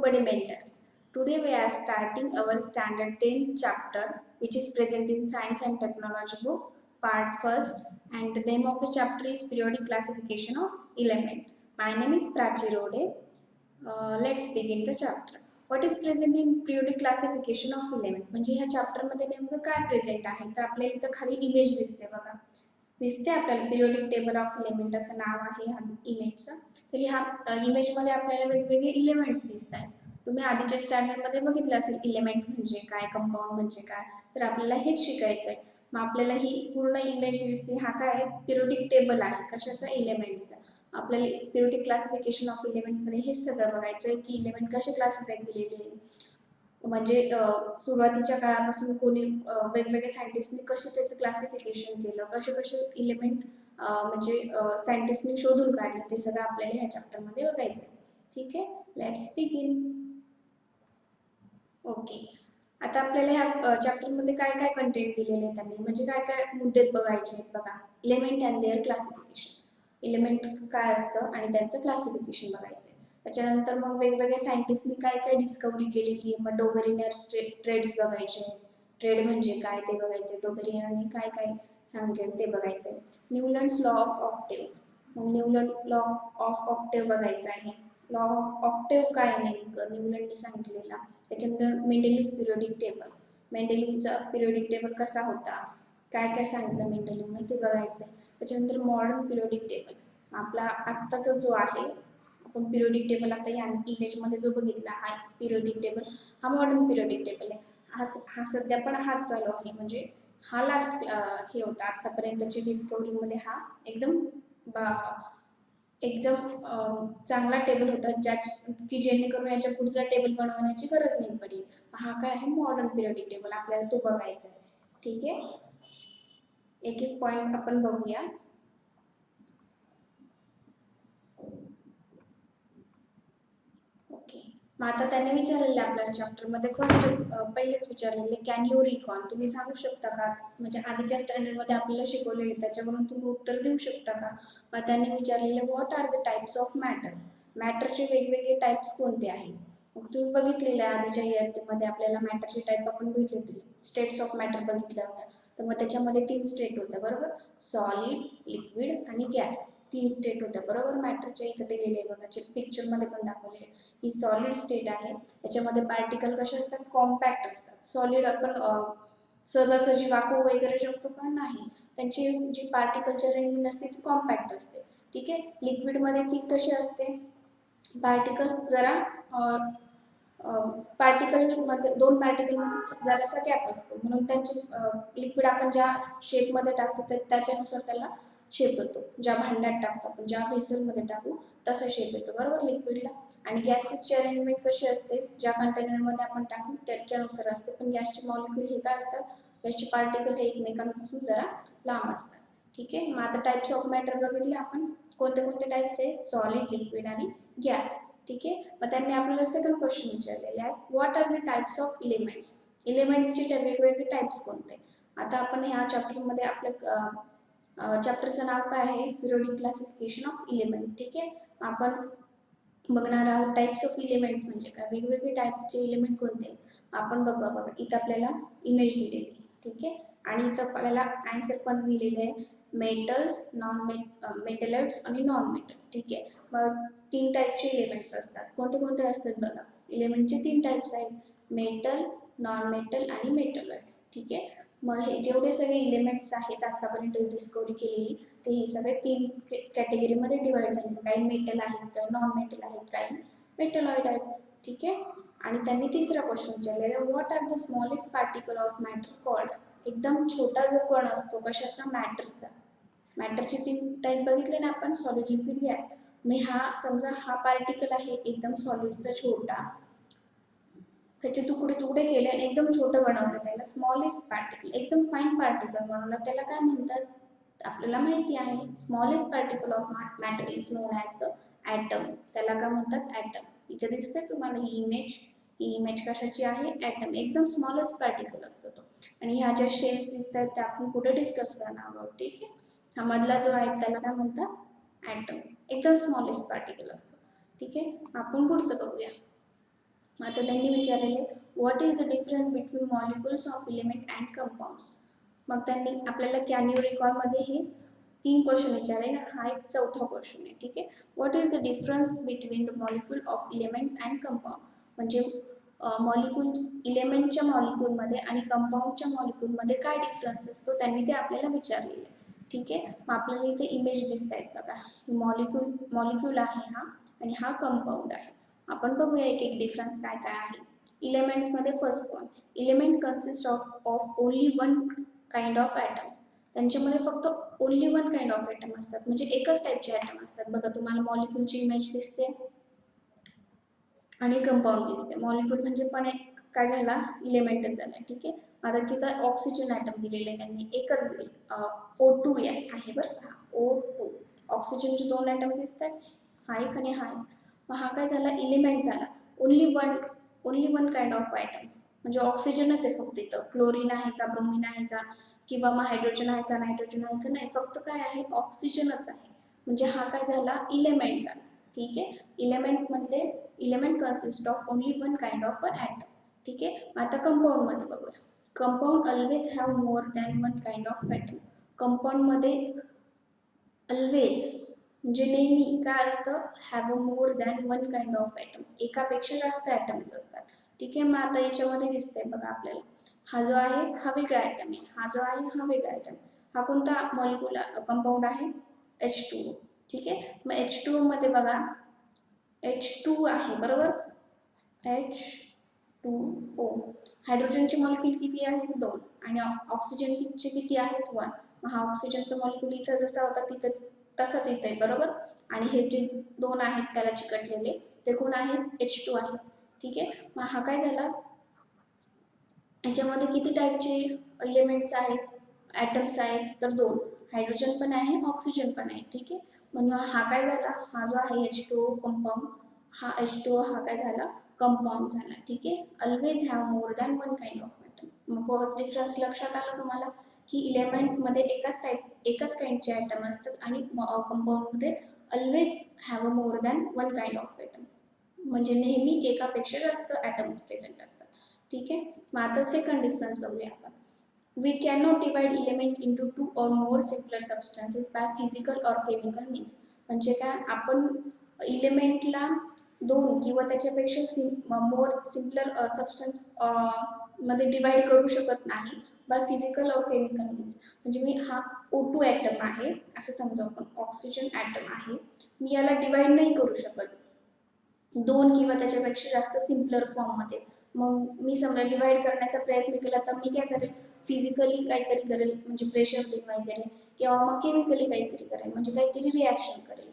rudimentals. Today we are starting our standard 10th chapter, which is present in Science and Technology book, part first, and the name of the chapter is Periodic Classification of Element. My name is Prachi Rode. Let's begin the chapter. What is present in periodic classification of element? म्हणजे ह्या chapter मध्ये नेमकं काय present आहे? तर आपल्याला इथं खाली इमेज दिसते बघा. दिसते आपल्याला पिरियोडिक टेबल ऑफ एलिमेंट असं नाव आहे ह्या इमेजचं. तर ह्या इमेजमध्ये आपल्याला वेगवेगळे एलिमेंट्स दिसत आहेत. तुम्ही आधीच्या स्टँडर्डमध्ये बघितलं असेल एलिमेंट म्हणजे काय, कंपाऊंड म्हणजे काय. तर आपल्याला हेच शिकायचं आहे. मग आपल्याला ही पूर्ण इमेज दिसते. हा काय पिरियोडिक टेबल आहे कशाचा? एलिमेंटचा. आपल्याला पिरियोडिक क्लासिफिकेशन ऑफ एलिमेंटमध्ये हेच सगळं बघायचं आहे की एलिमेंट कसे क्लासिफाय केलेले आहे. म्हणजे सुरुवातीच्या काळापासून कोणी वेगवेगळ्या सायंटिस्टनी कसे त्याचं क्लासिफिकेशन केलं, कसे कसे एलिमेंट म्हणजे सायंटिस्टनी शोधून काढले, ते सगळं आपल्याला ह्या चॅप्टरमध्ये बघायचं आहे. ठीक आहे, लेट्स बिगिन. ओके, आता आपल्याला ह्या चॅप्टरमध्ये काय काय कंटेंट दिलेले आहे त्यांनी, म्हणजे काय काय मुद्दे बघायचे आहेत बघा. Element and their classification. Element काय असतं आणि त्यांचं क्लासिफिकेशन बघायचं आहे. त्याच्यानंतर मग वेगवेगळ्या सायंटिस्टनी काय काय डिस्कवरी केलेली आहे. मग डोबेरिनर ट्रेड्स बघायचे. ट्रेड म्हणजे काय ते बघायचे. डोबेरिनरने काय काय सांगितले ते बघायचे. न्यूलन्स लॉ ऑफ ऑक्टेव्ज. मग न्यूलन लॉ ऑफ ऑक्टेव्ह बघायचा आहे. लॉ ऑफ ऑक्टेव्ह काय नेमकं न्यूलनने सांगितलेला. त्याच्यानंतर मेंडेलिव्ह पिरियोडिक टेबल. मेंडेलिव्हचा पिरियोडिक टेबल कसा होता, काय काय सांगितलं मेंडेलिव्हने ते बघायचं आहे. त्याच्यानंतर मॉडर्न पिरियोडिक टेबल. आपला आत्ताचा जो आहे आपण पिरियोडिक टेबल आता या इमेजमध्ये जो बघितला हा पिरियोडिक टेबल, हा मॉडर्न पिरियोडिक टेबल आहे. हा सध्या पण हाच चालू आहे. म्हणजे हा लास्ट हे होता आतापर्यंतच्या डिस्कवरीमध्ये. हा एकदम चांगला टेबल होता ज्या की जेणेकरून याच्या पुढचा टेबल बनवण्याची गरज नाही पडली. हा काय आहे मॉडर्न पिरियोडिक टेबल, आपल्याला तो बघायचा आहे. ठीक आहे, एक एक पॉइंट आपण बघूया. ओके, मग आता त्यांनी विचारलेलं आपल्याला चॅप्टरमध्ये पहिलेच विचारलेले कॅन यू रिकॉल, तुम्ही सांगू शकता का, म्हणजे आधीच्या स्टँडर्डमध्ये आपल्याला शिकवलेले त्याच्यावरून तुम्ही उत्तर देऊ शकता का. मग त्यांनी विचारलेले what are the types of matter. मॅटरचे वेगवेगळे टाइप्स कोणते आहेत. मग तुम्ही बघितलेलं आहे आधीच्या इयत्तेमध्ये आपल्याला मॅटरचे टाइप आपण बघितले होते. स्टेट्स ऑफ मॅटर बघितल्या होत्या. तर मग त्याच्यामध्ये 3 स्टेट होत्या बरोबर. सॉलिड, लिक्विड आणि गॅस. 3 स्टेट होत्या बरोबर. मॅटरच्या इथं दिलेले आहे बघा, पिक्चरमध्ये पण दाखवले. ही सॉलिड स्टेट आहे. याच्यामध्ये पार्टिकल कसे असतात, कॉम्पॅक्ट असतात. सॉलिड आपण सहजासहजी वाकवू वगैरे शकतो का, नाही. त्यांची जी पार्टिकलची अरेंजमेंट असते ती कॉम्पॅक्ट असते. ठीक आहे, लिक्विडमध्ये ती कशी असते, पार्टिकल जरा पार्टिकलमध्ये 2 पार्टिकलमध्ये जरासा गॅप असतो, म्हणून त्यांचे लिक्विड आपण ज्या शेपमध्ये टाकतो त्याच्यानुसार त्याला शेप येतो. ज्या भांड्यात टाकतो आपण, ज्या व्हेसलमध्ये टाकू तसा शेप येतो बरोबर लिक्विडला. आणि गॅसेसची अरेंजमेंट कशी असते, ज्या कंटेनरमध्ये आपण टाकू त्याच्यानुसार असते. पण गॅसचे मॉलिक्यूल हे काय असतात, गॅसचे पार्टिकल हे एकमेकांपासून जरा लांब असतात. ठीक आहे, मग आता टाइप्स ऑफ मॅटर बघितले आपण. कोणते कोणते टाइप्स आहे, सॉलिड, लिक्विड आणि गॅस. ठीक आहे, मग त्यांनी आपल्याला सेकंड क्वेश्चन विचारलेले आहे what are the types of elements. एलिमेंट्सचे वेगवेगळे टाइप्स कोणते. आता आपण ह्या चॅप्टरमध्ये आपल्या चॅप्टरचं नाव काय आहे, पिरियोडिक क्लासिफिकेशन ऑफ एलिमेंट. ठीक आहे, आपण बघणार आहोत टाइप्स ऑफ एलिमेंट्स म्हणजे काय, वेगवेगळे टाइपचे एलिमेंट कोणते. आपण बघा इथं आपल्याला इमेज दिलेली. ठीक आहे, आणि इथं आपल्याला आन्सर पण दिलेले आहे मेटल्स, मेटलॉइड्स आणि नॉन मेटल. ठीक आहे, मग 3 टाइपचे एलिमेंट्स असतात. कोणते कोणते असतात बघा. एलिमेंटचे 3 टाइप्स आहेत, मेटल, नॉन मेटल आणि मेटलॉइड. ठीक आहे, मग हे जेवढे सगळे एलिमेंट्स आहेत आतापर्यंत डिस्कवरी केलेली ते हे सगळे 3 कॅटेगरीमध्ये डिवाइड झाले. काही मेटल आहेत, काही नॉन मेटल आहेत, काही मेटलॉइड आहेत. ठीक आहे, आणि त्यांनी तिसरा क्वेश्चन विचारलेला what are the smallest particle of matter called. एकदम छोटा जो कण असतो कशाचा, मॅटरचा. मॅटरचे 3 टाइप बघितले ना आपण, सॉलिड, लिक्विड, गॅस. मग हा समजा हा पार्टिकल आहे एकदम सॉलिडचा छोटा, त्याचे तुकडे तुकडे केले आणि एकदम छोटं बनवलं त्याला स्मॉलेस्ट पार्टिकल, एकदम फाईन पार्टिकल बनवलं त्याला काय म्हणतात, आपल्याला माहिती आहे smallest particle of matter is known as the atom. त्याला काय म्हणतात, ॲटम. इथे दिसते तुम्हाला ही इमेज कशाची आहे, ॲटम. एकदम स्मॉलेस्ट पार्टिकल असतो तो. आणि ह्या ज्या शेल्स दिसत आहेत त्या आपण कुठे डिस्कस करणार आहोत. ठीक आहे, हा मधला जो आहे त्याला काय म्हणतात, ॲटम. एकदम स्मॉलेस्ट पार्टिकल असतो. ठीक आहे, आपण पुढचं बघूया. आता त्यांनी विचारलेले what is the difference between molecules of element and compounds. मग त्यांनी आपल्याला कॅन यू रिकॉर्डमध्ये हे 3 क्वेश्चन विचारले. हा एक चौथा क्वेश्चन आहे. ठीक आहे. What is the difference between the molecule of elements and compound. म्हणजे मॉलिक्यूल इलेमेंटच्या मॉलिक्यूलमध्ये आणि कंपाऊंडच्या मॉलिक्यूलमध्ये काय डिफरन्स असतो त्यांनी ते आपल्याला विचारलेलं आहे. ठीक आहे. मग आपल्याला इथे इमेज दिसत आहेत बघा. मॉलिक्यूल आहे हा आणि हा कंपाऊंड आहे. आपण बघूया एक एक डिफरन्स काय काय आहे. इलेमेंट्समध्ये first point, element consist of only one kind of atoms. त्यांच्यामध्ये फक्त only one kind of atom असतात, म्हणजे एकच टाईपचे ॲटम असतात. बघा तुम्हाला मॉलिक्यूलची इमेज दिसते आणि कंपाऊंड दिसते. मॉलिक्यूल म्हणजे पण एक काय झाला, इलेमेंटच झाला. ठीक आहे. आता तिथं ऑक्सिजन ॲटम दिलेले त्यांनी एकच दिले, O2 आहे बरं का, O2. ऑक्सिजनचे 2 ॲटम दिसतात, हा एक आणि हा एक. मग हा काय झाला, इलिमेंट झाला. Only one kind of atoms, म्हणजे ऑक्सिजनच आहे फक्त इथं. क्लोरीन आहे का, ब्रोमीन आहे का, किंवा मग हायड्रोजन आहे का, नायट्रोजन आहे का, नाही, फक्त काय आहे, ऑक्सिजनच आहे. म्हणजे हा काय झाला, इलेमेंट झाला. ठीक आहे. Element consist of only one kind of a atom. ठीक आहे. आता कंपाऊंडमध्ये बघूया. Compound always have more than one kind of atom. कंपाऊंडमध्ये ऑलवेज म्हणजे नेहमी काय असतं, have a more than one kind of atom, एकापेक्षा जास्त ॲटम्स असतात. ठीक आहे. मग आता याच्यामध्ये दिसतंय बघा आपल्याला, हा जो आहे हा वेगळा ॲटम आहे, हा जो आहे हा वेगळा ॲटम. हा कोणता मॉलिक्यूल कंपाऊंड आहे, H2O. ठीक आहे. मग H2O मध्ये बघा H2 आहे बरोबर, H2O. हायड्रोजनचे मॉलिक्यूल किती आहेत, 2, आणि ऑक्सिजनचे किती आहेत, 1. मग हा ऑक्सिजनचा मॉलिक्यूल इथं जसा होता तिथंच तसाच इथे बरोबर. आणि हे जे 2 आहेत त्याला चिकटलेले ते कोण आहेत, H2 आहेत. ठीक आहे. मग हा काय झाला, याच्यामध्ये किती टाईपचे एलिमेंट्स आहेत, ॲटम्स आहेत, तर 2. हायड्रोजन पण आहे, ऑक्सिजन पण आहे. ठीक आहे. म्हणून हा काय झाला, हा जो आहे H2O कंपाऊंड, हा H2O हा काय झाला, कंपाऊंड झाला. ठीक आहे. Always have more than one kind of atom. मग फर्स्ट डिफरन्स लक्षात आला तुम्हाला, की इलेमेंटमध्ये एकच काइंडचे ॲटम असतात आणि कंपाऊंडमध्ये always have a more than one kind of atom, म्हणजे नेहमी एकापेक्षा जास्त ॲटम्स प्रेझेंट असतात. ठीक आहे. मग आता सेकंड डिफरन्स बघूया आपण. We cannot divide element into 2 or more simpler substances by physical or chemical means. म्हणजे काय, आपण इलेमेंटला 2 किंवा त्याच्यापेक्षा सिम्पलर सबस्टन्स मध्ये डिवाइड करू शकत नाही बाय फिजिकल और केमिकल मीन्स. म्हणजे मी हा O2 ॲटम आहे असं समजू आपण, ऑक्सिजन ॲटम आहे, मी याला डिवाइड नाही करू शकत 2 किंवा त्याच्यापेक्षा जास्त सिम्पलर फॉर्ममध्ये. मग मी समजा डिवाइड करण्याचा प्रयत्न केला तर मी काय करेल, फिजिकली काहीतरी करेल, म्हणजे प्रेशर देईन वगैरे, किंवा मग केमिकली काहीतरी करेल, म्हणजे काहीतरी रिॲक्शन करेल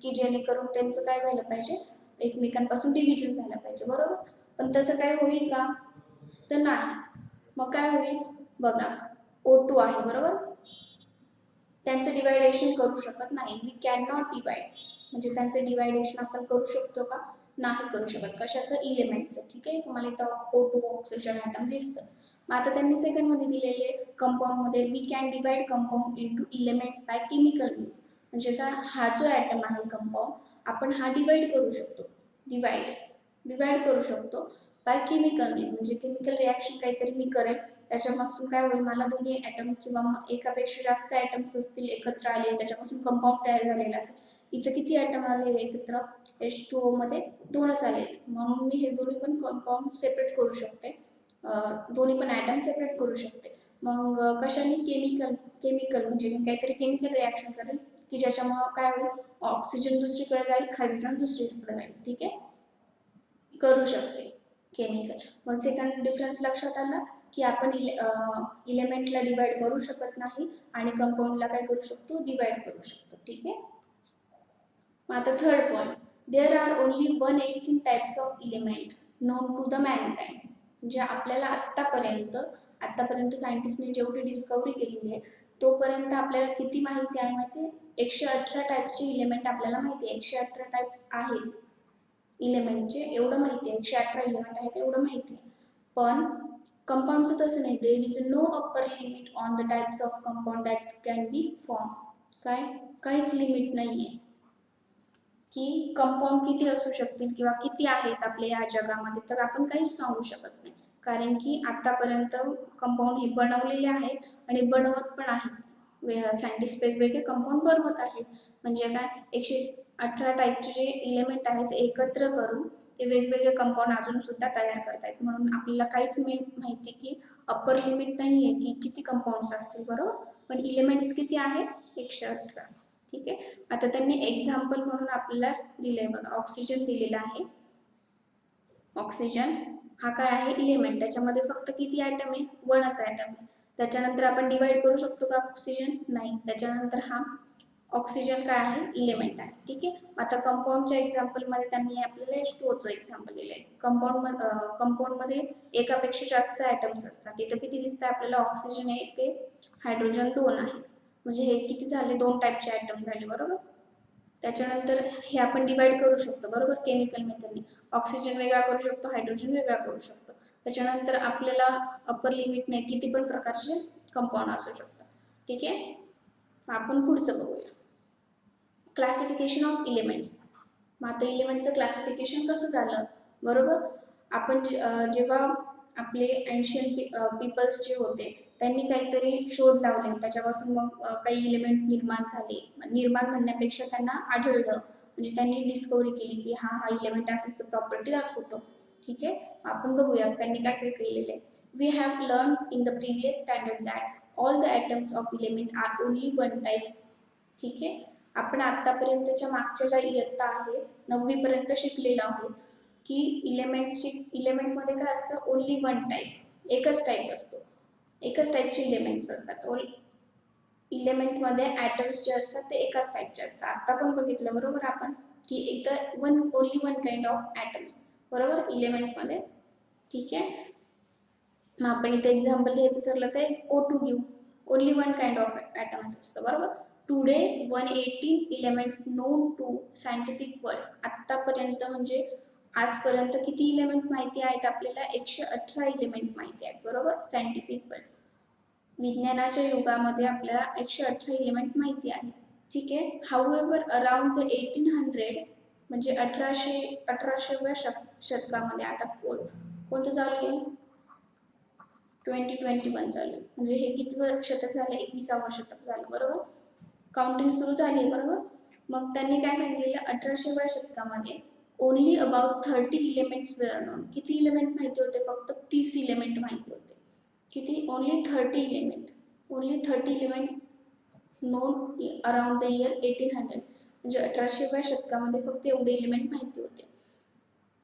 की जेणेकरून त्यांचं काय झालं पाहिजे, एकमेकांपासून डिव्हिजन झालं पाहिजे बरोबर. पण तसं काय होईल का, तर नाही. मग काय होईल बघा, O2 आहे बरोबर, त्यांचं डिवायडेशन करू शकत नाही. वी कॅन नॉट डिवाइड, म्हणजे त्यांचं डिवायडेशन आपण करू शकतो का, नाही करू शकत. कशाचं, इलेमेंटचं. ठीक आहे. तुम्हाला इथं O2 ऑक्सिजन ॲटम दिसतं. मग आता त्यांनी सेकंडमध्ये दिलेले कंपाऊंडमध्ये, we can divide compound into elements by chemical means. म्हणजे काय, हा जो ॲटम आहे कंपाऊंड, आपण हा डिवाइड करू शकतो, डिवाइड करू शकतो बाय केमिकल मीन्स, म्हणजे केमिकल रिॲक्शन काहीतरी मी करेल, त्याच्यापासून काय होईल, मला दोन्ही ॲटम किंवा एकापेक्षा जास्त ॲटम्स असतील एकत्र आले, त्याच्यापासून कंपाऊंड तयार झालेला असेल. इथं किती ॲटम आले एकत्र, H2O मध्ये 2च आले, म्हणून मी हे दोन्ही पण कंपाऊंड सेपरेट करू शकते, दोन्ही पण ॲटम सेपरेट करू शकते. मग कशाने, केमिकल म्हणजे मी काहीतरी केमिकल रिॲक्शन करेल की ज्याच्यामुळं काय होईल, ऑक्सिजन दुसरीकडे जाईल, हायड्रोजन दुसरीकडे जाईल. ठीक आहे, करू शकते केमिकल. मग सेकंड डिफरन्स लक्षात आला की आपण इलेमेंटला डिवाइड करू शकत नाही आणि कंपाऊंडला काय करू शकतो, डिवाइड करू शकतो. ठीक आहे. मग आता third point, there are only 118 types of element known to the mankind. म्हणजे आपल्याला आत्तापर्यंत सायंटिस्टने जेवढी डिस्कवरी केलेली आहे तोपर्यंत आपल्याला किती माहिती आहे माहिती आहे, 118 टाइपचे इलेमेंट आपल्याला माहिती आहे. 118 टाइप्स आहेत इलेमेंटचे, एवढं माहिती आहे, 118 इलेमेंट आहेत एवढं माहिती आहे. पण कंपाऊंडचं तसं नाही, there is no upper limit on the types of compound that can be form. काहीच लिमिट नाही आहे. की कंपाऊंड किती असू शकतील किंवा किती आहेत आपल्या या जगामध्ये, तर आपण काहीच सांगू शकत नाही. कारण की आतापर्यंत कंपाऊंड हे बनवलेले आहेत आणि बनवत पण आहेत. सायंटिस्ट वेगवेगळे कंपाऊंड बनवत आहेत. म्हणजे काय, 118 टाईपचे जे इलेमेंट आहेत ते एकत्र करून ते वेगवेगळे कंपाऊंड अजून सुद्धा तयार करतायत. म्हणून आपल्याला काहीच माहिती की अप्पर लिमिट नाही आहे की किती कंपाऊंड्स असतील, बरोबर. पण इलेमेंट्स किती आहेत, 118. ठीक आहे. आता त्यांनी एक्झाम्पल म्हणून आपल्याला दिलंय बघा, ऑक्सिजन दिलेला आहे. ऑक्सिजन हा काय आहे, इलेमेंट. त्याच्यामध्ये फक्त किती ॲटम आहे, 1च ॲटम आहे. त्याच्यानंतर आपण डिवाइड करू शकतो का ऑक्सिजन, नाही. त्याच्यानंतर हा ऑक्सिजन काय आहे, इलेमेंट आहे. ठीक आहे. आता कंपाऊंडच्या एक्झाम्पलमध्ये त्यांनी आपल्याला H2O एक्झाम्पल दिलंय. कंपाऊंडमध्ये एकापेक्षा जास्त ॲटम्स असतात. तिथं किती दिसतं आपल्याला, ऑक्सिजन 1 आहे, हायड्रोजन 2 आहे. म्हणजे हे किती झाले, 2 टाईपचे ॲटम झाले, बरोबर. त्याच्यानंतर हे आपण डिवाइड करू शकतो, बरोबर, केमिकल मेथडने. ऑक्सिजन वेगळा करू शकतो, हायड्रोजन वेगळा करू शकतो. त्याच्यानंतर आपल्याला अप्पर लिमिट नाही, किती पण प्रकारचे कंपाऊंड असू शकतात. ठीक आहे. आपण पुढचं बघूया, क्लासिफिकेशन ऑफ इलेमेंट्स. मग आता इलेमेंटचं क्लासिफिकेशन कसं झालं, बरोबर. आपण जेव्हा आपले एन्शियंट पीपल्स जे होते त्यांनी काहीतरी शोध लावले, त्याच्यापासून मग काही इलेमेंट निर्माण झाले. निर्माण म्हणण्यापेक्षा त्यांना आढळलं, म्हणजे त्यांनी डिस्कवरी केली की हा इलेमेंट असं प्रॉपर्टी दाखवतो. ठीक आहे. आपण बघूया त्यांनी काय काय केलेलं आहे. We have learn in the previous standard that all the atoms of element are only one type. ठीक आहे. आपण आतापर्यंतच्या मागच्या ज्या इयत्ता आहेत, 9वी पर्यंत शिकलेलो आहोत की इलेमेंटमध्ये काय असतं, ओनली वन टाईप, एकच टाईप असतो, एकच टाईपचे इलेमेंट्स असतात. इलेमेंटमध्ये ॲटम्स जे असतात ते एकाच टाईपचे असतात. आता पण बघितलं, बरोबर, आपण की इथं only one kind of atoms, बरोबर, इलेमेंटमध्ये. ठीक आहे. मग आपण इथे एक्झाम्पल घ्यायचं ठरलं तर O2 घेऊ. Only one kind of atoms असतं, बरोबर. Today 118 elements known to scientific world. आत्तापर्यंत म्हणजे आजपर्यंत किती इलेमेंट माहिती आहेत आपल्याला, 118 इलेमेंट माहिती आहेत, बरोबर, सायंटिफिक वर्ल्ड. विज्ञानाच्या युगामध्ये आपल्याला 118 इलेमेंट माहिती आहेत. ठीक आहे. हाऊएव्हर अराउंड द 1800 म्हणजे 1800व्या शतकामध्ये, आता कोणतं चालू आहे, 2021 चालू आहे. म्हणजे हे किती शतक झालं, 21वं शतक झालं, बरोबर. काउंटिंग सुरू झाली, बरोबर. मग त्यांनी काय सांगितलेलं, 1800व्या शतकामध्ये only about 30 elements were known. किती इलेमेंट माहिती होते, फक्त 30 इलेमेंट माहिती होते. किती, only 30 element, only 30 elements known around the year 1800. म्हणजे 1800व्या शतकामध्ये फक्त एवढे इलेमेंट माहिती होते.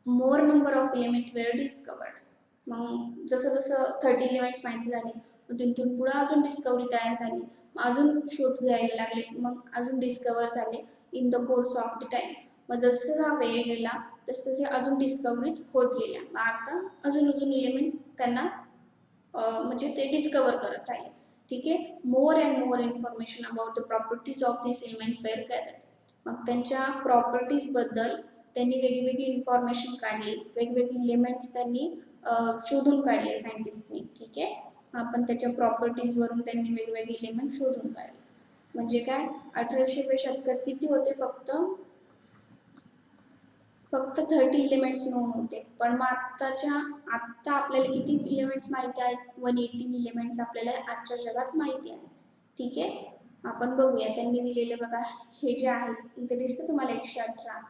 More number of element were discovered. मग जसं जसं 30 इलेमेंट्स माहिती झाले, मग तिथून पुढं अजून डिस्कवरी तयार झाली, मग अजून शोध घ्यायला लागले, मग अजून डिस्कवर झाले in the course of the time. मग जसं हा वेळ गेला तसे अजून डिस्कवरीज होत गेल्या. मग आता अजून अजून इलेमेंट त्यांना म्हणजे ते डिस्कवर करत राहिले. ठीक आहे. More and more information about the properties of this element were gathered. मग त्यांच्या प्रॉपर्टीजबद्दल त्यांनी वेगवेगळी इन्फॉर्मेशन काढली, वेगवेगळे इलेमेंट्स त्यांनी शोधून काढले सायंटिस्टनी. ठीक आहे. आपण त्याच्या प्रॉपर्टीजवरून त्यांनी वेगवेगळे इलेमेंट शोधून काढले. म्हणजे काय, 1800व्या शतकात किती होते, फक्त 30 इलेमेंट्स नोन होते. पण मग आत्ता आपल्याला किती इलेमेंट्स माहिती आहेत, 118 इलेमेंट्स आपल्याला आजच्या जगात माहिती आहे. ठीक आहे. आपण बघूया त्यांनी दिलेले बघा, हे जे आहेत इथे दिसतं तुम्हाला 118,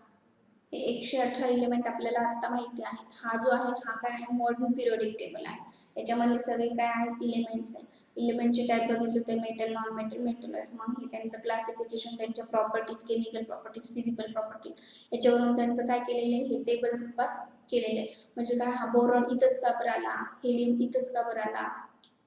हे 118 इलेमेंट आपल्याला आत्ता माहिती आहेत. हा जो आहे हा काय आहे, मॉडर्न पिरियोडिक टेबल आहे. याच्यामध्ये सगळे काय आहेत, इलेमेंट्स आहेत. इलेमेंटचे टाईप बघितले तर मेटल, नॉन मेटल, मेटल. मग हे त्यांचं क्लासिफिकेशन, त्यांच्या properties, chemical properties, physical properties, याच्यावरून त्यांचं काय केलेलं आहे, हे टेबल रूपात केलेलं आहे. म्हणजे काय, हा बोरॉन इथंच का बरं आला, हेलियम इथंच का बरं आला,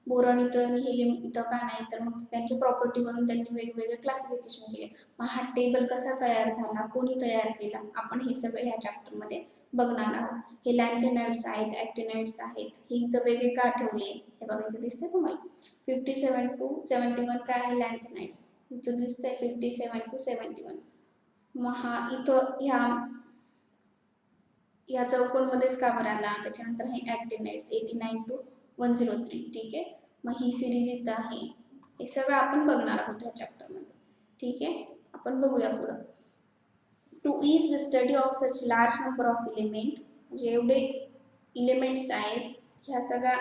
बोरॉन इथं आणि हेलियम इथं का नाही, तर मग त्यांच्या प्रॉपर्टीवरून त्यांनी वेगवेगळे क्लासिफिकेशन केले. मग हा टेबल कसा तयार झाला, कोणी तयार केला, आपण हे सगळं ह्या चॅप्टरमध्ये बघणार आहोत. हे लॅन्थेनाइड्स आहेत, ॲक्टिनाइड्स आहेत, हे इथं वेगळे का ठेवले, हे बघा इथे दिसते तुम्हाला. 57 to 71 काय आहे, लॅन्थेनाइड. इथं दिसतंय 57 to 71. मग हा इथं ह्या चौकोनमध्येच का बरं आला. त्याच्यानंतर हे ॲक्टिनाइड्स 89 to 103. ठीक आहे. मग ही सिरीज इथं आहे. हे सगळं आपण बघणार आहोत ह्या चॅप्टरमध्ये. ठीक आहे. आपण बघूया पुढं. Two is the study of such large number of element, म्हणजे एवढे इलिमेंट्स आहेत, ह्या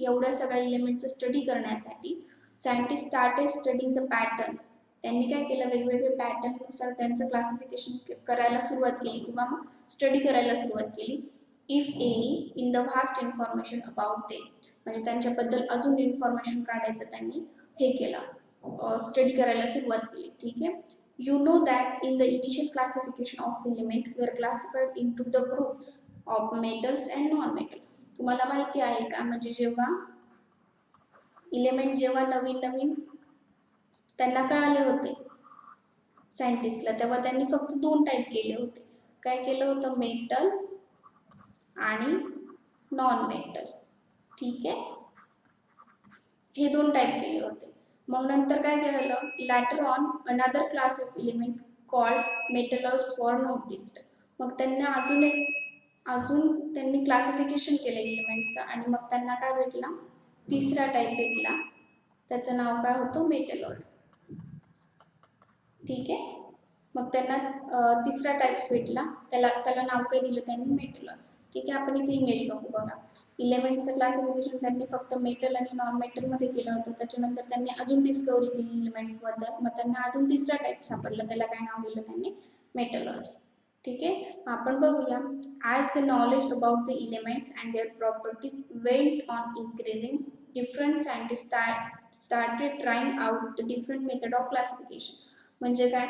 एवढ्या सगळ्या इलिमेंटचं स्टडी करण्यासाठी scientist started studying the pattern. त्यांनी काय केलं, वेगवेगळे पॅटर्ननुसार त्यांचं क्लासिफिकेशन करायला सुरुवात केली किंवा मग स्टडी करायला सुरुवात केली. If any in the vast information about ते, म्हणजे त्यांच्याबद्दल अजून इन्फॉर्मेशन काढायचं त्यांनी हे केलं, स्टडी करायला सुरुवात केली. ठीक आहे. You know that in the initial classification of element were classified into the groups of metals and non-metal. तुम्हाला माहिती आहे का, म्हणजे जेव्हा इलेमेंट जेव्हा नवीन नवीन त्यांना कळाले होते सायंटिस्टला, तेव्हा त्यांनी फक्त दोन टाईप केले होते. काय केलं होतं, मेटल आणि नॉन मेटल. ठीक आहे, हे दोन टाईप केले होते. मग नंतर काय झालं, later on another class of element called metalloids for noticed. मग त्यांना अजून त्यांनी क्लासिफिकेशन केलं एलिमेंट्सचं, आणि मग त्यांना काय भेटला, तिसरा टाईप भेटला, त्याचं नाव काय होतं, मेटलॉइड. ठीक आहे. मग त्यांना तिसरा टाईप्स भेटला, त्याला नाव काय दिलं त्यांनी, मेटलॉइड. ठीक आहे. आपण इथे इमेज बघू बघा. इलेमेंटचं क्लासिफिकेशन त्यांनी फक्त मेटल आणि नॉन मेटलमध्ये केलं होतं. त्याच्यानंतर त्यांनी अजून डिस्कवरी केली एलिमेंट्सबद्दल, मग त्यांना अजून तिसरा टाईप सापडला, त्याला काय नाव दिलं त्यांनी, मेटलॉइड्स. ठीक आहे. आपण बघूया. As the knowledge about the elements and their properties went on increasing, different scientist started trying out the different method of classification. म्हणजे काय,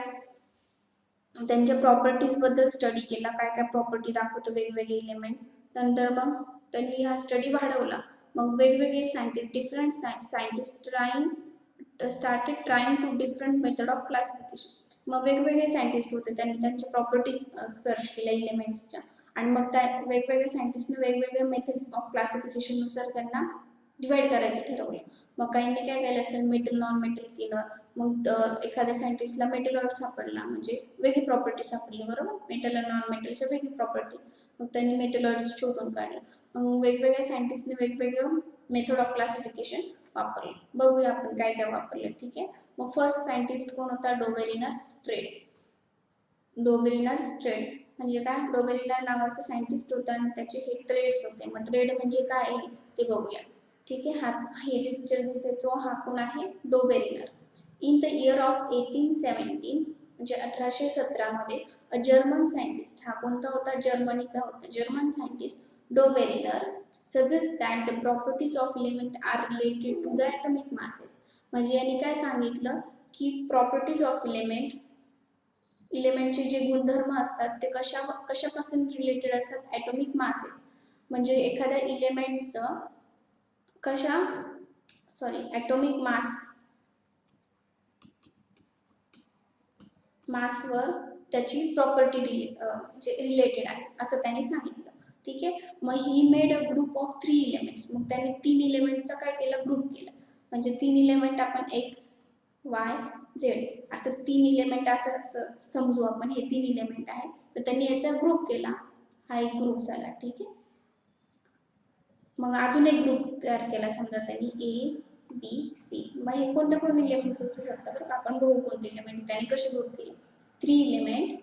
त्यांच्या प्रॉपर्टीज बद्दल स्टडी केला, काय काय प्रॉपर्टी दाखवतो वेगवेगळे एलिमेंट्स. नंतर मग त्यांनी हा स्टडी वाढवला. मग वेगवेगळे scientist, different scientist started trying to different method of classification. मग वेगवेगळे सायंटिस्ट होते, त्यांनी त्यांच्या प्रॉपर्टीज सर्च केल्या एलिमेंट्सच्या, आणि मग त्या वेगवेगळ्या सायंटिस्टने वेगवेगळे मेथड ऑफ क्लासिफिकेशननुसार त्यांना डिवाइड करायचं ठरवलं. मग काहींनी काय केलं असेल, मेटल नॉन मेटल केलं. मग एखाद्या सायंटिस्टला मेटलॉइड सापडला, म्हणजे वेगळी प्रॉपर्टी सापडली, बरोबर, मेटल आणि नॉन मेटलच्या वेगळी प्रॉपर्टी. मग त्यांनी मेटलॉइड्स शोधून काढलं. मग वेगवेगळ्या सायंटिस्टने वेगवेगळं मेथड ऑफ क्लासिफिकेशन वापरलं. बघूया आपण काय काय वापरलं. ठीक आहे. मग फर्स्ट सायंटिस्ट कोण होता, डोबेरिनर स्ट्रेड. डोबेरिनर स्ट्रेड म्हणजे काय, डोबेरिनर नावाचा सायंटिस्ट होता आणि त्याचे हे ट्रेड्स होते. मग ट्रेड म्हणजे काय ते बघूया. ठीक आहे. हे जे पिक्चर दिसते तो हा कोण आहे, Dobereiner. In the year of 1817, म्हणजे 1817 मध्ये, अ जर्मन सायंटिस्ट, हा कोणता होता, जर्मनीचा होता, German scientist Dobereiner suggest that the properties of element are related to the atomic masses. म्हणजे यांनी काय सांगितलं की प्रॉपर्टीज ऑफ इलेमेंटचे जे गुणधर्म असतात ते कशापासून रिलेटेड असतात, ॲटॉमिक मासेस. म्हणजे एखाद्या इलेमेंटचं ॲटॉमिक मासवर त्याची प्रॉपर्टी म्हणजे रिलेटेड आहे असं त्यांनी सांगितलं. ठीक आहे. मग he made a group of 3 elements. मग त्यांनी 3 एलिमेंटचा काय केलं, ग्रुप केला. म्हणजे 3 एलिमेंट आपण एक्स वाय झेड असं 3 एलिमेंट असं समजू आपण, हे 3 एलिमेंट आहे. तर त्यांनी याचा ग्रुप केला, हा एक ग्रुप झाला. ठीक आहे. मग अजून एक ग्रुप तयार केला, समजा त्यांनी ए बी सी. मग हे कोणत्या कोण एलिमेंट्स असू शकतात, बरं आपण बघू कोणते एलिमेंट त्यांनी कसे ग्रुप केले. 3 element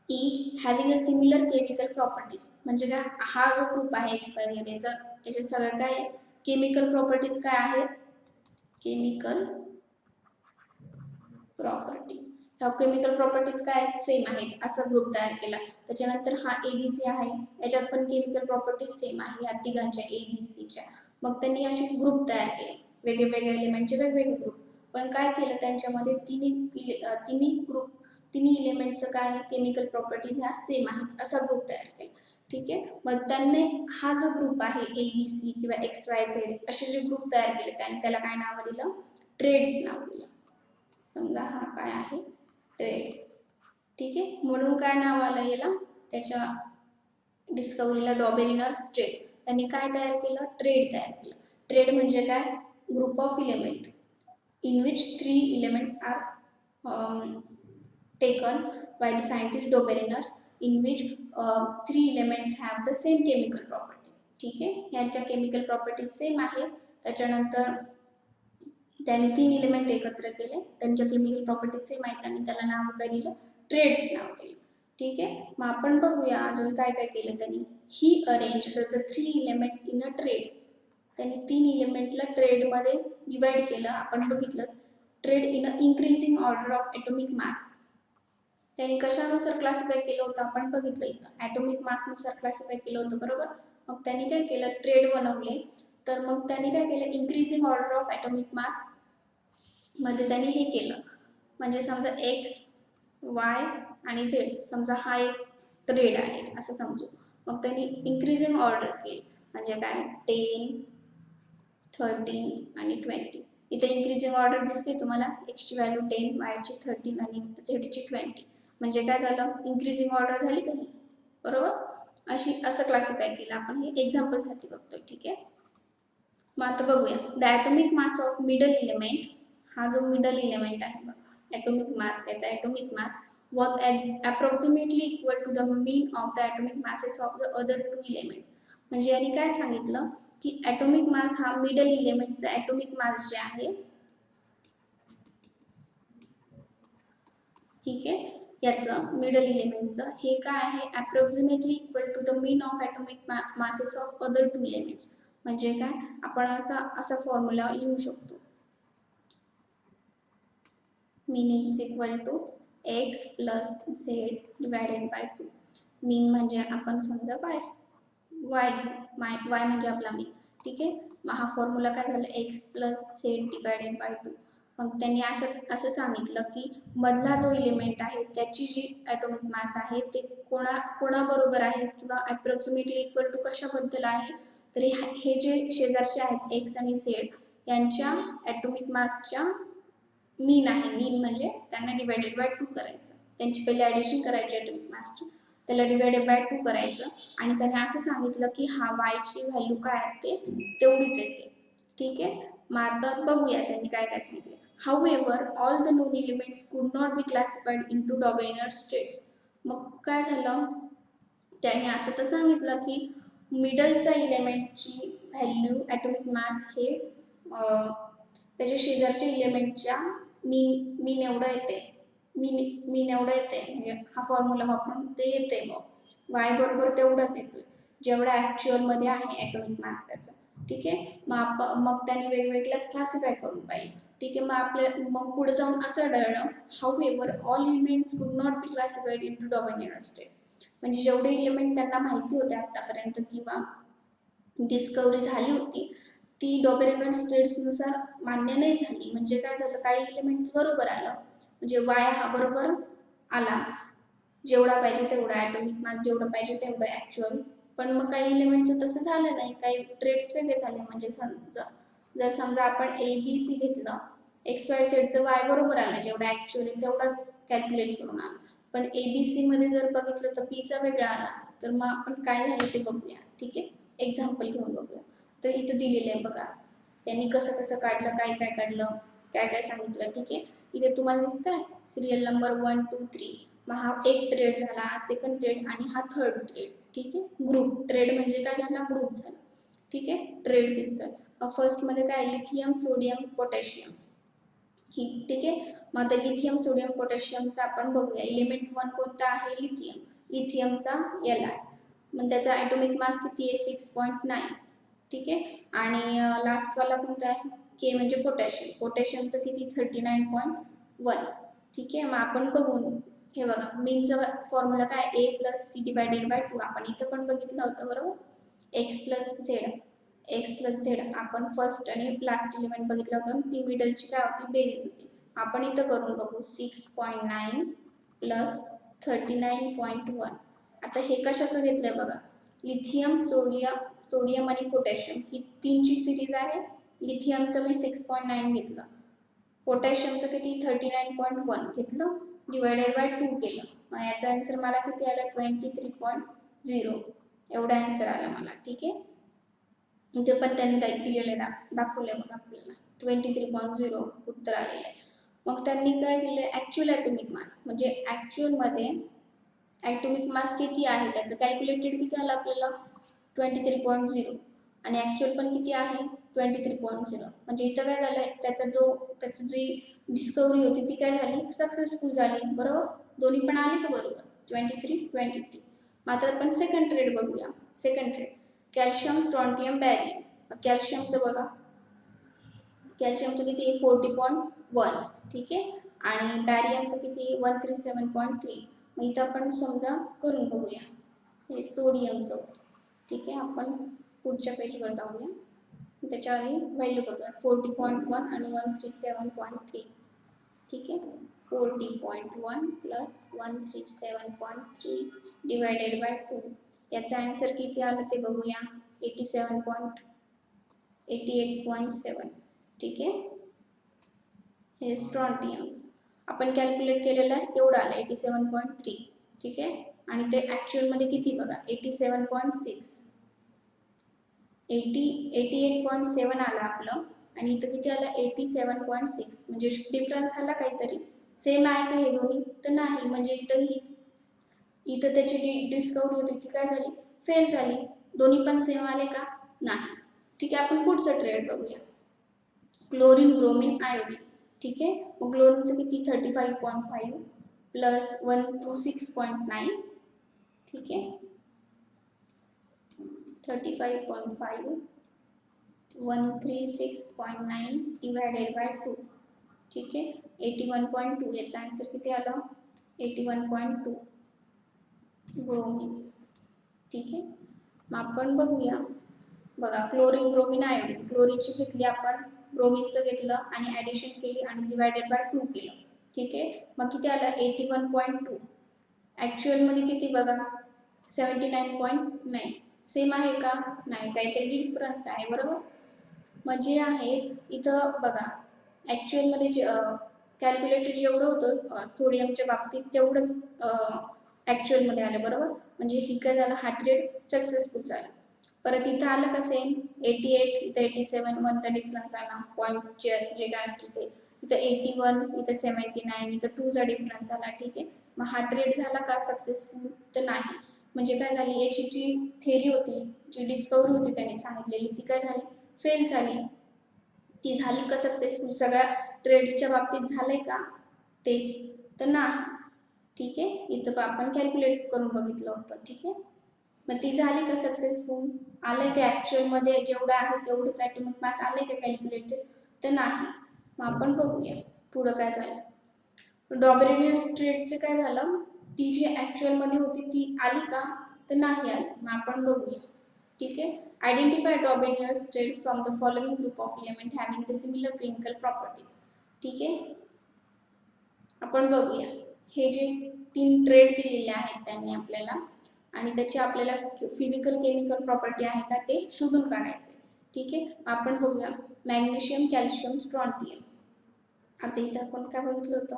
each having a similar chemical properties. म्हणजे काय, हा जो ग्रुप आहे एक्स वाय झेड, याच्या सगळं काय केमिकल प्रॉपर्टीज काय आहेत, केमिकल प्रॉपर्टीज. ह्या केमिकल प्रॉपर्टीज काय आहेत, सेम आहेत, असा ग्रुप तयार केला. त्याच्यानंतर हा ABC आहे, याच्यात पण केमिकल प्रॉपर्टीज सेम आहे, या तिघांच्या ABCच्या. मग त्यांनी असे ग्रुप तयार केले, वेगवेगळ्या एलिमेंटचे वेगवेगळे ग्रुप. पण काय केलं, त्यांच्यामध्ये तिन्ही एलिमेंटचं काय केमिकल प्रॉपर्टीज ह्या सेम आहेत, असा ग्रुप तयार केला. ठीक आहे. मग त्यांनी हा जो ग्रुप आहे ABC किंवा XYZ असे जे ग्रुप तयार केले, त्याला काय नाव दिलं, ट्रेड्स नाव दिलं. समजा हा काय आहे, ट्रेड्स. ठीक आहे. म्हणून काय नाव आलं याला, त्याच्या डिस्कवरीला डॉबेरिनर ट्रेड. त्यांनी काय तयार केलं, ट्रेड तयार केलं. ट्रेड म्हणजे काय, group of element in which 3 elements are taken by the scientist Doberiners, in which 3 elements have the same chemical properties. ठीक आहे. यांच्या केमिकल प्रॉपर्टीज सेम आहेत. त्याच्यानंतर त्यांनी 3 एलिमेंट एकत्र केले, त्यांच्या केमिकल प्रॉपर्टीज सेम आहेत आणि त्याला नाव काय दिलं, ट्रेड्स नाव दिलं. ठीक आहे. मग आपण बघूया अजून काय काय केलं त्यांनी. He arrange the 3 elements in a triad. त्यांनी 3 एलिमेंटला ट्रेडमध्ये डिवाइड केलं. आपण बघितलंच triad in a increasing order of atomic mass. त्यांनी कशानुसार क्लासिफाय केलं होतं आपण बघितलं इथं, ॲटॉमिक मासनुसार क्लासिफाय केलं होतं बरोबर. मग त्यांनी काय केलं, ट्रेड बनवले. तर मग त्यांनी काय केलं, इन्क्रीजिंग ऑर्डर ऑफ ॲटॉमिक मास मध्ये त्यांनी हे केलं. म्हणजे समजा एक्स वाय आणि झेड, समजा हा एक ट्रेड आहे असं समजू. मग त्यांनी इन्क्रीजिंग ऑर्डर केली. म्हणजे काय, 10 13 आणि 20. इथे इन्क्रीजिंग ऑर्डर दिसते तुम्हाला, एक्सची व्हॅल्यू 10, वायची 13 आणि झेडची 20. म्हणजे काय झालं, इन्क्रीजिंग ऑर्डर झाली का नाही, बरोबर. असं क्लासिफाय केलं आपण, हे एक्झाम्पलसाठी बघतोय. ठीक आहे. मग आता बघूया, the atomic mass of middle element. हा जो मिडल एलिमेंट आहे बघा, ॲटॉमिक मास, याचा atomic mass was approximately equal to the mean of the atomic masses of the other two elements. म्हणजे यांनी काय सांगितलं की ॲटॉमिक मास हा मिडल एलिमेंटचा ॲटॉमिक मास जे आहे, ठीक आहे, याचं मिडल एलिमेंटचं हे काय आहे, approximately equal to the mean of atomic masses of other two elements. म्हणजे काय, आपण असा फॉर्म्युला लिहू शकतो, mean is equal to X plus Z divided by 2. Mean म्हणजे आपण समजा वाय म्हणजे आपला मीन. ठीक आहे. मग हा फॉर्म्युला काय झाला, x plus Z divided by 2. मग त्यांनी असं सांगितलं की मधला जो एलिमेंट आहे त्याची जी ॲटॉमिक मास आहे ते कोणाबरोबर आहे किंवा अप्रॉक्सिमेटली इक्वल टू कशाबद्दल आहे, तर हे जे शेजारचे आहेत एक्स आणि झेड यांच्या ॲटॉमिक मासच्या मीन आहे. मीन म्हणजे त्यांना डिवायडेड बाय 2 करायचं, त्यांची पहिले ॲडिशन करायची ॲटॉमिक मासची, त्याला डिवायडेड बाय 2 करायचं. आणि त्याने असं सांगितलं की हा वायची व्हॅल्यू काय आहे ते तेवढीच येते. ठीक आहे. मग आता बघूया त्यांनी काय काय सांगितलं. हाऊएव्हर ऑल द नोन एलिमेंट्स कुड not be classified into dominant states. मग काय झालं, त्याने असं तर सांगितलं की मिडलच्या एलिमेंटची व्हॅल्यू ॲटॉमिक मास हे त्याच्या शेजारच्या एलिमेंटच्या मीन एवढं येते, मीन एवढं येते. म्हणजे हा फॉर्म्युला वापरून ते येते, मग वाय बरोबर तेवढंच येतोय जेवढा ॲक्च्युअलमध्ये आहे ॲटॉमिक मास त्याचा. ठीक आहे. मग त्याने वेगवेगळ्या क्लासिफाय करून पाहिजे. ठीक आहे. मग पुढे जाऊन असं आढळलं, हाऊएव्हर ऑल एलिमेंट्स कुड not be classified into dominant state. म्हणजे जेवढे एलिमेंट त्यांना माहिती होते आतापर्यंत किंवा डिस्कवरी झाली होती ती डॉमिनंट स्टेट्सनुसार मान्य नाही झाली. म्हणजे काय झालं, काही एलिमेंट्स बरोबर आलं, म्हणजे वाय हा बरोबर आला जेवढा पाहिजे तेवढा, ॲटॉमिक मास जेवढं पाहिजे तेवढं ॲक्च्युअल. पण मग काही एलिमेंटचं तसं झालं नाही, काही ट्रेड्स वेगळे झाले. म्हणजे जर समजा आपण ABC घेतलं, एक्स वाय झेडचं वाय बरोबर आलं, जेवढं ॲक्च्युअली तेवढाच कॅल्क्युलेट करून आलं. पण ABC मध्ये जर बघितलं तर Pचा वेगळा आला. तर मग आपण काय झालं ते बघूया. ठीक आहे. एक्झाम्पल घेऊन बघूया. तर इथं दिलेलं आहे बघा, त्यांनी कसं कसं काढलं, काय काय काढलं, काय काय सांगितलं. ठीक आहे. इथे तुम्हाला दिसत आहे सिरियल नंबर 1 2 3. मग हा एक ट्रेड झाला, हा सेकंड ट्रेड आणि हा थर्ड ट्रेड. ठीक आहे. ग्रुप ट्रेड म्हणजे काय झाला, ग्रुप झाला. ठीक आहे. ट्रेड दिसतोय. फर्स्ट मध्ये काय, लिथियम सोडियम पोटॅशियम. ठीक आहे. मग आता लिथियम सोडियम पोटॅशियमचा आपण बघूया. एलिमेंट 1 कोणता आहे, लिथियम. लिथियमचा Li. मग त्याचा ॲटॉमिक मास किती आहे, 6.9. ठीक आहे. आणि लास्टवाला कोणता आहे, के म्हणजे पोटॅशियम. पोटॅशियमचं किती, 39.1. ठीक आहे. मग आपण बघून हे बघा, मीनचा फॉर्म्युला काय, ए प्लस सी डिवायडेड बाय 2. आपण इथं पण बघितलं होतं बरोबर, एक्स प्लस झेड. आपण फर्स्ट आणि लास्ट एलिमेंट बघितलं होतं, ती मिडलची काय होती, बेरीज होती. आपण इथं करून बघू, 6.9 प्लस 39.1. आता हे कशाचं घेतलंय बघा, लिथियम सोडियम आणि पोटॅशियम ही तीनची सिरीज आहे. लिथियमचं मी 6.9 घेतलं, पोटॅशियमचं किती 39.1 घेतलं, डिवायडेड बाय 2 केलं. मग याचा आन्सर मला किती आला, 23.0 एवढा आन्सर आला मला. ठीक आहे. म्हणजे पण त्यांनी दिलेले दाखवले बघा आपल्याला, 23.0 उत्तर आलेलं आहे. मग त्यांनी काय केलं, ॲक्च्युअल ॲटॉमिक मास म्हणजे ॲक्च्युअलमध्ये ॲटॉमिक मास किती आहे त्याचं कॅल्क्युलेटेड किती आलं आपल्याला, 23.0. आणि ॲक्च्युअल पण किती आहे, 23.0. म्हणजे इथं काय झालं, त्याची जी डिस्कवरी होती ती काय झाली, सक्सेसफुल झाली. बरोबर, दोन्ही पण आले का बरोबर. 23. मग आता आपण सेकंड ट्रेड बघूया. Second triad calcium strontium barium. कॅल्शियमचं बघा, कॅल्शियमचं किती 40.1, ठीक आहे, आणि बॅरियमचं किती 137.3. मग इथं आपण समजा करून बघूया. हे सोडियमचं, ठीक आहे. आपण पुढच्या पेजवर जाऊया. त्याच्या आधी व्हॅल्यू बघूया. 40.1 आणि 137.3, ठीक आहे. 40.1 प्लस 137.3 डिवायडेड बाय 2. याचा आन्सर किती आलं ते बघूया. 88.7, ठीक आहे. हे स्ट्रॉन्टियम्स आपण कॅल्क्युलेट केलेलं आहे तेवढं आलं 87.3, ठीक आहे. आणि ते ॲक्च्युअलमध्ये किती बघा 87.6, 88.7 आलं आपलं, आणि इथं किती आलं 87.6. म्हणजे डिफरन्स आला काहीतरी. सेम आहे का हे दोन्ही? तर नाही. म्हणजे इथं त्याची डिस्कवरी होती ती काय झाली, फेल झाली. दोन्ही पण सेम आले का? नाही. ठीक आहे. आपण पुढचं ट्रेड बघूया. क्लोरीन ब्रोमीन आयोडीन, ठीक आहे. मग क्लोरीनचं किती 35.5 प्लस 126.9, ठीक आहे. 35.5 136.9 डिवायडेड बाय 2, ठीक आहे. 81.2. याचा आन्सर किती आलं 81.2 ब्रोमीन, ठीक आहे. मग आपण बघूया. बघा क्लोरीन ब्रोमीन आयोडीन, क्लोरीनची घेतली आपण, ब्रोमीनचं घेतलं आणि ॲडिशन केली आणि डिवायडेड बाय 2 केलं, ठीक आहे. मग किती आलं 81.2. ॲक्च्युअलमध्ये किती बघा 79.9. सेम आहे का? नाही, काहीतरी डिफरन्स आहे, बरोबर. म्हणजे आहे इथं बघा ॲक्च्युअलमध्ये जे कॅल्क्युलेटेड जेवढं होतं सोडियमच्या बाबतीत तेवढंच ॲक्च्युअलमध्ये आलं, बरोबर. म्हणजे ही काय झालं हा ट्रेड सक्सेसफुल झाला. परत इथं आलं का सेम 88, इथं 87, 1चा डिफरन्स आला, पॉईंट जे काय असतील ते. इथं 81, इथं 79, इथं 2चा डिफरन्स आला, ठीक आहे. मग हा ट्रेड झाला का सक्सेसफुल? तर नाही. म्हणजे काय झाली, याची जी थेरी होती, जी डिस्कवरी होती त्याने सांगितलेली, ती काय झाली, फेल झाली. ती झाली का सक्सेसफुल? सगळ्या ट्रेडच्या बाबतीत झालंय का तेच? तर नाही, ठीक आहे. इथं आपण कॅल्क्युलेट करून बघितलं होतं, ठीक आहे. मग ती झाली का सक्सेसफुल? आलंय का ॲक्च्युअलमध्ये जेवढं आहे तेवढंच ॲटॉमिक मास आलंय का कॅल्क्युलेटेड? तर नाही. मग आपण बघूया पुढं काय झालं. डॉबरेनियर ट्रेडचं काय झालं, ती जी ॲक्च्युअलमध्ये होती ती आली का? तर नाही आली. मग आपण बघूया, ठीक आहे. Identify Dobereiner triad from the following group of element having the similar chemical properties, ठीक आहे. आपण बघूया. हे जे 3 ट्रेड दिलेले आहेत त्यांनी आपल्याला, आणि त्याची आपल्याला फिजिकल केमिकल प्रॉपर्टी आहे का ते शोधून काढायचे, ठीक आहे. आपण बघूया. Magnesium calcium strontium. आता इथं आपण काय बघितलं होतं,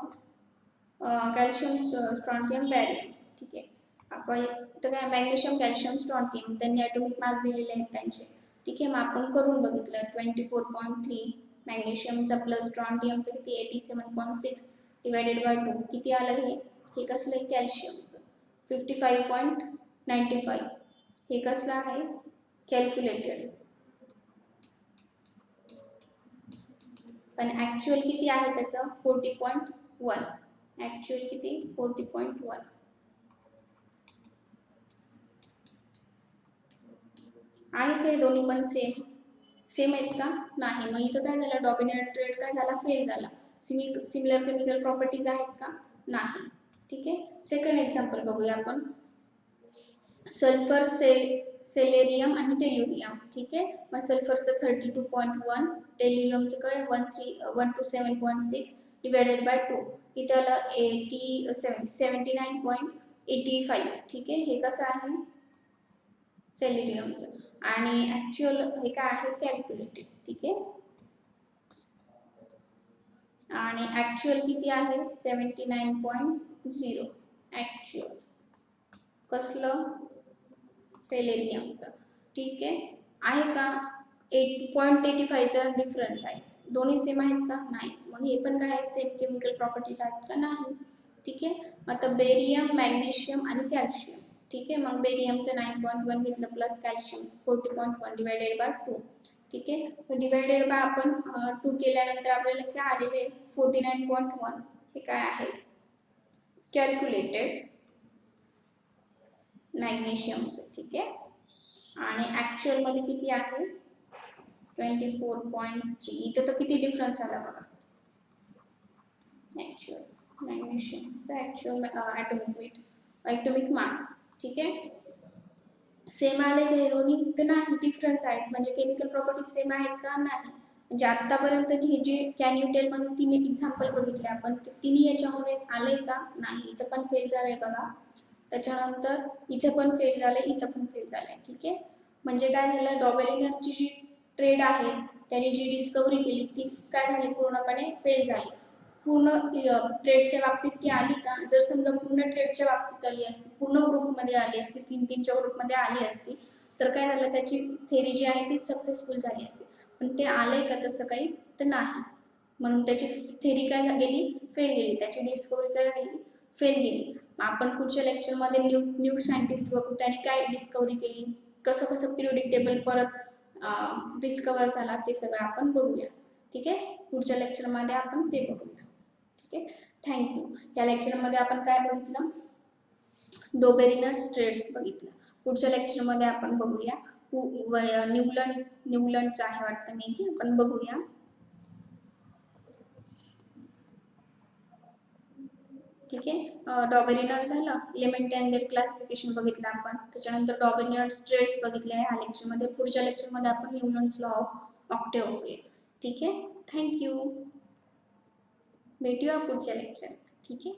कॅल्शियम स्ट्रॉन्टियम बॅरियम, ठीक आहे. आपण इथं काय मॅग्नेशियम कॅल्शियम स्ट्रॉन्टियम त्यांनी ॲटॉमिक मास दिलेले आहेत त्यांचे, ठीक आहे. मग आपण करून बघितलं 24.3 मॅग्नेशियमचा प्लस स्ट्रॉन्टियमचं किती 87.6 डिवायडेड बाय 2 किती आलं हे कसलं आहे कॅल्शियमचं 55.95. हे कसलं आहे कॅल्क्युलेटेड, पण ॲक्च्युअल किती आहे त्याचं 40.1. ॲक्च्युअल किती 40.1. आहे काय दोन्ही पण सेम आहेत का? नाही. मग इथं काय झालं डॉमिनंट ट्रेड काय झाला फेल झाला. सिमिलर केमिकल प्रॉपर्टीज आहेत का? नाही, ठीक आहे. सेकंड एक्झाम्पल बघूया आपण. सल्फर सेलेरियम आणि टेल्युरियम, ठीक आहे. मग सल्फरचं 32.1, टेल्युरियमचं काय 127.6 डिवायडेड बाय 2 इथं आलं 79.85, ठीक आहे. हे कसं आहे सेलेरियमचं, आणि ॲक्च्युअल हे काय आहे कॅल्क्युलेटेड, ठीक आहे. आणि ॲक्च्युअल किती आहे 79.0 ॲक्च्युअल कसलं सेलेरियमचं, ठीक आहे का 8.85चा डिफरन्स आहे. दोन्ही सेम आहेत का? नाही. मग हे पण काय आहे सेम केमिकल प्रॉपर्टीज आहेत का? नाही, ठीक आहे. आता बेरियम मॅग्नेशियम आणि कॅल्शियम, ठीक आहे. मग बेरियमचं 9.1 घेतलं प्लस कॅल्शियम 40.1 डिवायडेड बाय 2, ठीक आहे. डिवायडेड बाय आपण 2 केल्यानंतर आपल्याला काय आलेले 49.1. हे काय आहे कॅल्क्युलेटेड मॅग्नेशियमचं, ठीक आहे. आणि ॲक्च्युअलमध्ये किती आहे 24.3. इथं तर किती डिफरन्स आला बघा. ॲक्च्युअल मॅग्नेशियमचं actual atomic weight, atomic mass, ठीक आहे. सेम आले का हे दोन्ही? तर नाही, डिफरन्स आहेत. म्हणजे केमिकल प्रॉपर्टीज सेम आहेत का? नाही. म्हणजे आतापर्यंत ही जी कॅन यू टेल मध्ये 3 एक्झाम्पल बघितले आपण, ते तिन्ही याच्यामध्ये आले का? नाही. इथं पण फेल झालंय बघा. त्याच्यानंतर इथे पण फेल झालंय, इथं पण फेल झालंय, ठीक आहे. म्हणजे काय झालं, डॉबेरिनरची जी ट्रेड आहे त्याने जी डिस्कवरी केली ती काय झाली, पूर्णपणे फेल झाली. पूर्ण ट्रेडच्या बाबतीत ती आली का? जर समजा पूर्ण ट्रेडच्या बाबतीत आली असती, पूर्ण ग्रुपमध्ये आली असती, 3-3च्या ग्रुपमध्ये आली असती, तर काय झालं, त्याची थेरी जी आहे ती सक्सेसफुल झाली असती. पण ते आलंय का तसं काही? तर नाही. म्हणून त्याची थेरी काय गेली, फेल गेली. त्याची डिस्कवरी काय गेली, फेल गेली. आपण पुढच्या लेक्चरमध्ये न्यू सायंटिस्ट बघू, त्याने काय डिस्कवरी केली, कसं कसं पिरियोडिक टेबल परत डिस्कवर झाला, ते सगळं आपण बघूया, ठीक आहे. पुढच्या लेक्चरमध्ये आपण ते बघूया, ठीक आहे. थँक्यू. या लेक्चरमध्ये आपण काय बघितलं, डोबेरिनर ट्रेड्स बघितलं. पुढच्या लेक्चरमध्ये आपण बघूया न्यूलंडचं आहे वाटतं मे बी, आपण बघूया. ठीक आहे. डॉबेरिनर झालं, एलिमेंट अँड देअर क्लासिफिकेशन बघितलं आपण. त्याच्यानंतर डॉबेरिनर ट्रेड्स बघितले आहे ह्या लेक्चरमध्ये. पुढच्या लेक्चरमध्ये आपण न्यूलंड्स लॉ ऑफ ऑक्टेव्ह बघूया, ठीक आहे. थँक्यू. भेटूया पुढच्या लेक्चर, ठीक आहे.